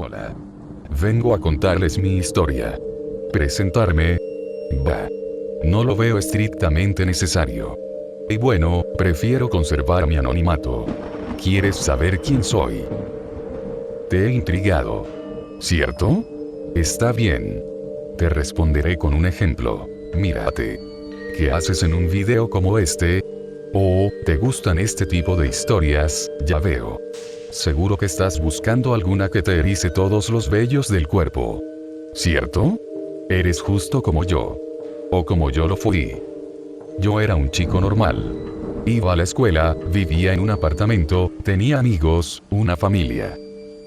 Hola. Vengo a contarles mi historia. Presentarme. Bah. No lo veo estrictamente necesario. Y bueno, prefiero conservar mi anonimato. ¿Quieres saber quién soy? Te he intrigado, ¿cierto? Está bien. Te responderé con un ejemplo. Mírate. ¿Qué haces en un video como este? Oh, ¿te gustan este tipo de historias? Ya veo. Seguro que estás buscando alguna que te erice todos los vellos del cuerpo. ¿Cierto? Eres justo como yo. O como yo lo fui. Yo era un chico normal. Iba a la escuela, vivía en un apartamento, tenía amigos, una familia.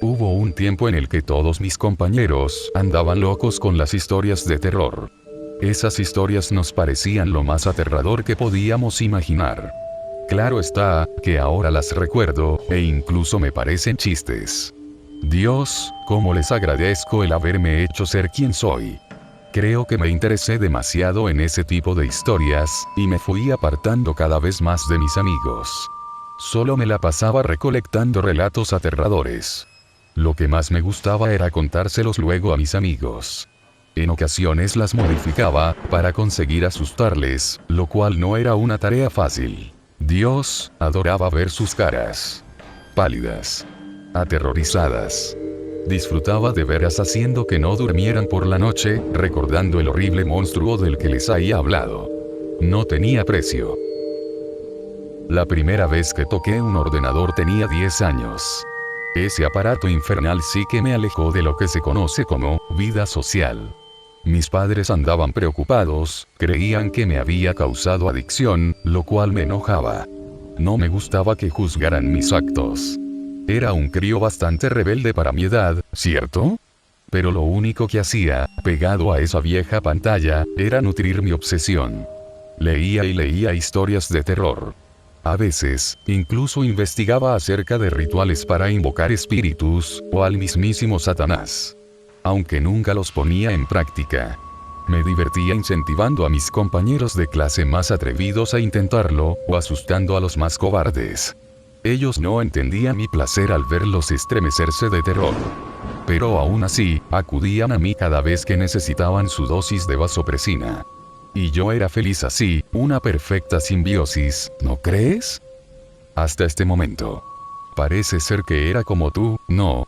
Hubo un tiempo en el que todos mis compañeros andaban locos con las historias de terror. Esas historias nos parecían lo más aterrador que podíamos imaginar. Claro está, que ahora las recuerdo, e incluso me parecen chistes. Dios, cómo les agradezco el haberme hecho ser quien soy. Creo que me interesé demasiado en ese tipo de historias, y me fui apartando cada vez más de mis amigos. Solo me la pasaba recolectando relatos aterradores. Lo que más me gustaba era contárselos luego a mis amigos. En ocasiones las modificaba, para conseguir asustarles, lo cual no era una tarea fácil. Dios, adoraba ver sus caras. Pálidas. Aterrorizadas. Disfrutaba de veras haciendo que no durmieran por la noche, recordando el horrible monstruo del que les había hablado. No tenía precio. La primera vez que toqué un ordenador tenía 10 años. Ese aparato infernal sí que me alejó de lo que se conoce como vida social. Mis padres andaban preocupados, creían que me había causado adicción, lo cual me enojaba. No me gustaba que juzgaran mis actos. Era un crío bastante rebelde para mi edad, ¿cierto? Pero lo único que hacía, pegado a esa vieja pantalla, era nutrir mi obsesión. Leía y leía historias de terror. A veces, incluso investigaba acerca de rituales para invocar espíritus, o al mismísimo Satanás. Aunque nunca los ponía en práctica. Me divertía incentivando a mis compañeros de clase más atrevidos a intentarlo, o asustando a los más cobardes. Ellos no entendían mi placer al verlos estremecerse de terror. Pero aún así, acudían a mí cada vez que necesitaban su dosis de vasopresina. Y yo era feliz así, una perfecta simbiosis, ¿no crees? Hasta este momento. Parece ser que era como tú, ¿no?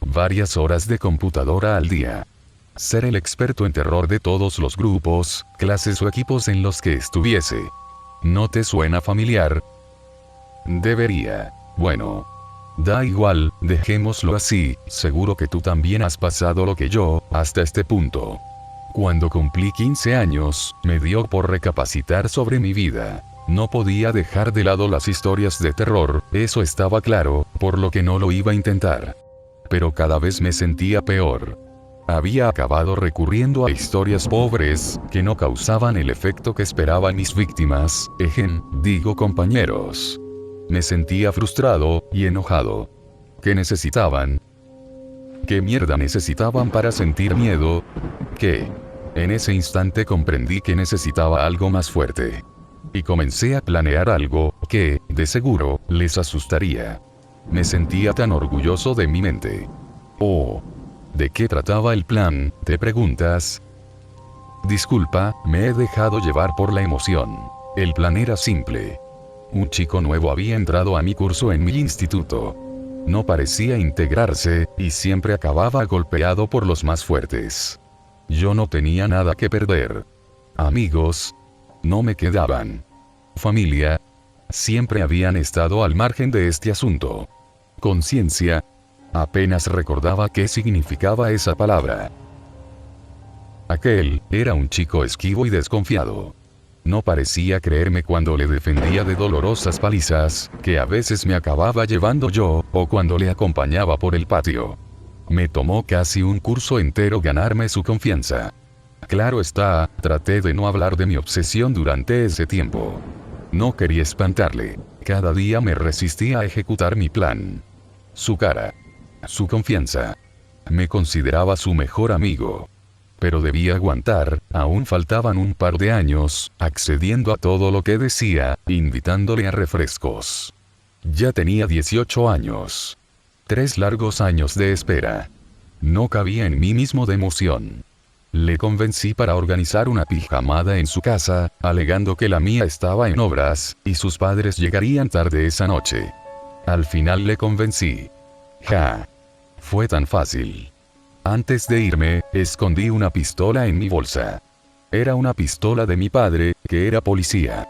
Varias horas de computadora al día. Ser el experto en terror de todos los grupos, clases o equipos en los que estuviese. ¿No te suena familiar? Debería. Bueno. Da igual, dejémoslo así, seguro que tú también has pasado lo que yo, hasta este punto. Cuando cumplí 15 años, me dio por recapacitar sobre mi vida. No podía dejar de lado las historias de terror, eso estaba claro, por lo que no lo iba a intentar. Pero cada vez me sentía peor. Había acabado recurriendo a historias pobres, que no causaban el efecto que esperaban mis víctimas, digo compañeros. Me sentía frustrado, y enojado. ¿Qué necesitaban? ¿Qué mierda necesitaban para sentir miedo? ¿Qué? En ese instante comprendí que necesitaba algo más fuerte. Y comencé a planear algo, que, de seguro, les asustaría. Me sentía tan orgulloso de mi mente. Oh. ¿De qué trataba el plan, te preguntas? Disculpa, me he dejado llevar por la emoción. El plan era simple. Un chico nuevo había entrado a mi curso en mi instituto. No parecía integrarse, y siempre acababa golpeado por los más fuertes. Yo no tenía nada que perder. Amigos. No me quedaban. Familia. Siempre habían estado al margen de este asunto. Conciencia. Apenas recordaba qué significaba esa palabra. Aquel era un chico esquivo y desconfiado. No parecía creerme cuando le defendía de dolorosas palizas, que a veces me acababa llevando yo, o cuando le acompañaba por el patio. Me tomó casi un curso entero ganarme su confianza. Claro está, traté de no hablar de mi obsesión durante ese tiempo. No quería espantarle. Cada día me resistía a ejecutar mi plan. Su cara. Su confianza. Me consideraba su mejor amigo. Pero debía aguantar, aún faltaban un par de años, accediendo a todo lo que decía, invitándole a refrescos. Ya tenía 18 años. 3 largos años de espera. No cabía en mí mismo de emoción. Le convencí para organizar una pijamada en su casa, alegando que la mía estaba en obras, y sus padres llegarían tarde esa noche. Al final le convencí. Ja. Fue tan fácil. Antes de irme, escondí una pistola en mi bolsa. Era una pistola de mi padre, que era policía.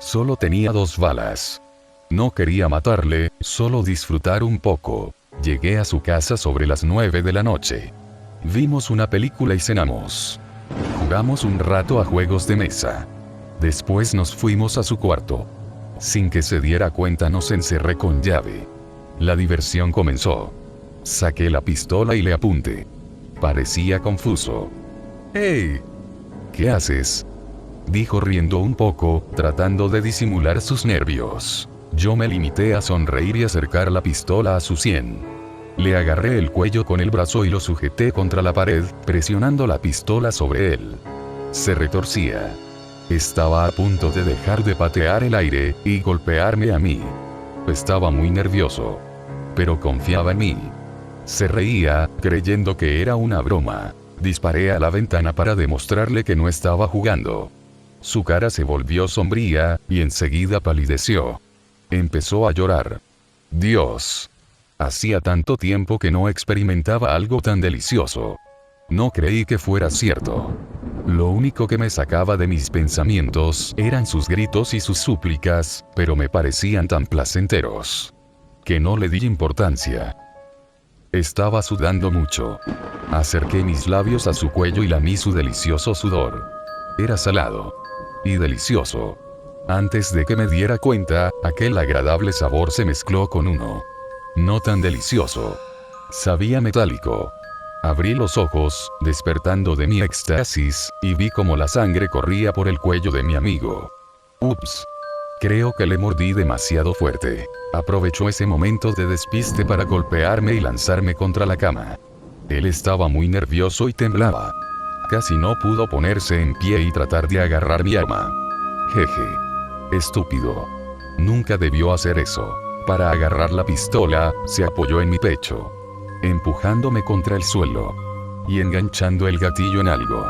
Solo tenía 2 balas. No quería matarle, solo disfrutar un poco. Llegué a su casa sobre las 9 de la noche. Vimos una película y cenamos. Jugamos un rato a juegos de mesa. Después nos fuimos a su cuarto. Sin que se diera cuenta nos encerré con llave. La diversión comenzó. Saqué la pistola y le apunté. Parecía confuso. ¡Hey! ¿Qué haces?, dijo riendo un poco, tratando de disimular sus nervios. Yo me limité a sonreír y acercar la pistola a su sien. Le agarré el cuello con el brazo y lo sujeté contra la pared, presionando la pistola sobre él. Se retorcía. Estaba a punto de dejar de patear el aire y golpearme a mí. Estaba muy nervioso. Pero confiaba en mí. Se reía, creyendo que era una broma. Disparé a la ventana para demostrarle que no estaba jugando. Su cara se volvió sombría, y enseguida palideció. Empezó a llorar. Dios. Hacía tanto tiempo que no experimentaba algo tan delicioso. No creí que fuera cierto. Lo único que me sacaba de mis pensamientos eran sus gritos y sus súplicas, pero me parecían tan placenteros que no le di importancia. Estaba sudando mucho. Acerqué mis labios a su cuello y lamí su delicioso sudor. Era salado y delicioso. Antes de que me diera cuenta, aquel agradable sabor se mezcló con uno no tan delicioso. Sabía metálico. Abrí los ojos, despertando de mi éxtasis, y vi cómo la sangre corría por el cuello de mi amigo. Ups. Creo que le mordí demasiado fuerte. Aprovechó ese momento de despiste para golpearme y lanzarme contra la cama. Él estaba muy nervioso y temblaba. Casi no pudo ponerse en pie y tratar de agarrar mi arma. Jeje. Estúpido. Nunca debió hacer eso. Para agarrar la pistola, se apoyó en mi pecho, empujándome contra el suelo y enganchando el gatillo en algo.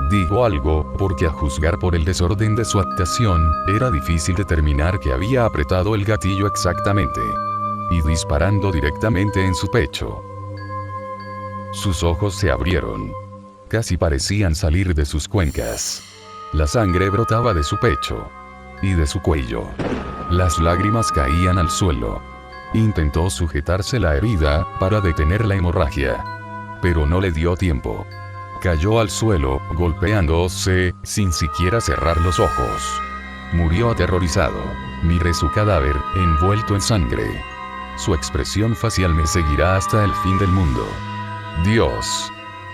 Digo algo, porque a juzgar por el desorden de su actuación, era difícil determinar que había apretado el gatillo exactamente y disparando directamente en su pecho. Sus ojos se abrieron. Casi parecían salir de sus cuencas. La sangre brotaba de su pecho y de su cuello. Las lágrimas caían al suelo. Intentó sujetarse la herida para detener la hemorragia, pero no le dio tiempo. Cayó al suelo, golpeándose, sin siquiera cerrar los ojos. Murió aterrorizado. Miré su cadáver, envuelto en sangre. Su expresión facial me seguirá hasta el fin del mundo. Dios.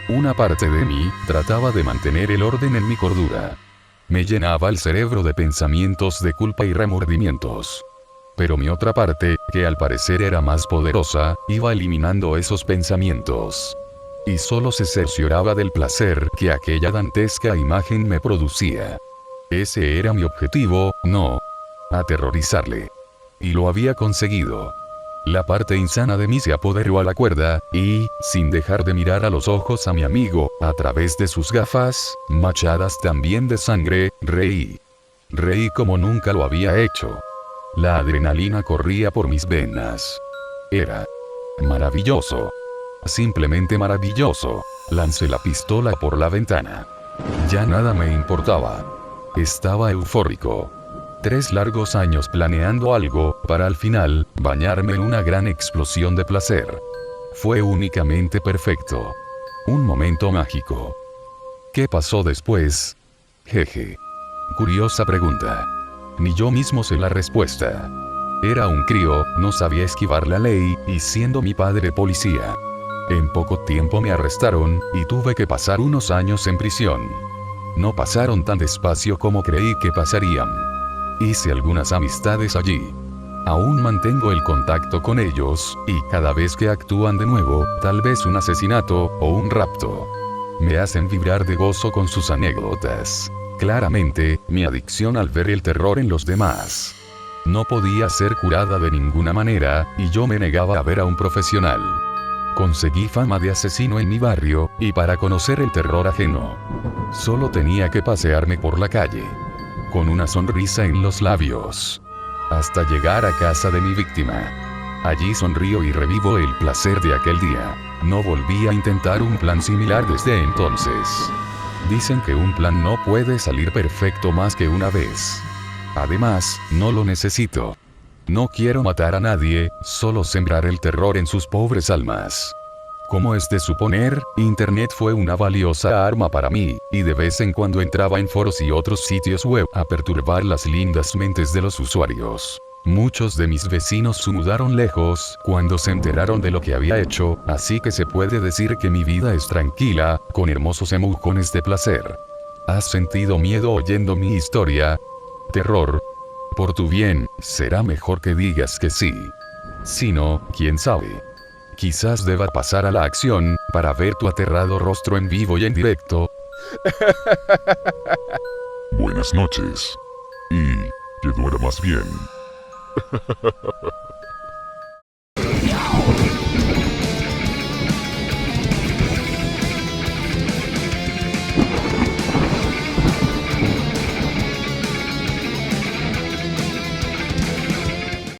Una parte de mí trataba de mantener el orden en mi cordura. Me llenaba el cerebro de pensamientos de culpa y remordimientos. Pero mi otra parte, que al parecer era más poderosa, iba eliminando esos pensamientos. Y solo se cercioraba del placer que aquella dantesca imagen me producía. Ese era mi objetivo, no aterrorizarle. Y lo había conseguido. La parte insana de mí se apoderó a la cuerda, y, sin dejar de mirar a los ojos a mi amigo, a través de sus gafas, manchadas también de sangre, reí. Reí como nunca lo había hecho. La adrenalina corría por mis venas. Era maravilloso. Simplemente maravilloso. Lancé la pistola por la ventana. Ya nada me importaba. Estaba eufórico. 3 largos años planeando algo, para al final, bañarme en una gran explosión de placer. Fue únicamente perfecto. Un momento mágico. ¿Qué pasó después? Jeje. Curiosa pregunta. Ni yo mismo sé la respuesta. Era un crío, no sabía esquivar la ley, y siendo mi padre policía. En poco tiempo me arrestaron, y tuve que pasar unos años en prisión. No pasaron tan despacio como creí que pasarían. Hice algunas amistades allí. Aún mantengo el contacto con ellos, y cada vez que actúan de nuevo, tal vez un asesinato, o un rapto, me hacen vibrar de gozo con sus anécdotas. Claramente, mi adicción al ver el terror en los demás No podía ser curada de ninguna manera, y yo me negaba a ver a un profesional. Conseguí fama de asesino en mi barrio, y para conocer el terror ajeno, solo tenía que pasearme por la calle, con una sonrisa en los labios, hasta llegar a casa de mi víctima. Allí sonrío y revivo el placer de aquel día. No volví a intentar un plan similar desde entonces. Dicen que un plan no puede salir perfecto más que una vez. Además, no lo necesito. No quiero matar a nadie, solo sembrar el terror en sus pobres almas. Como es de suponer, Internet fue una valiosa arma para mí, y de vez en cuando entraba en foros y otros sitios web a perturbar las lindas mentes de los usuarios. Muchos de mis vecinos se mudaron lejos cuando se enteraron de lo que había hecho, así que se puede decir que mi vida es tranquila, con hermosos empujones de placer. ¿Has sentido miedo oyendo mi historia? Terror. Por tu bien, será mejor que digas que sí. Si no, quién sabe. Quizás deba pasar a la acción, para ver tu aterrado rostro en vivo y en directo. Buenas noches. Y que duermas bien.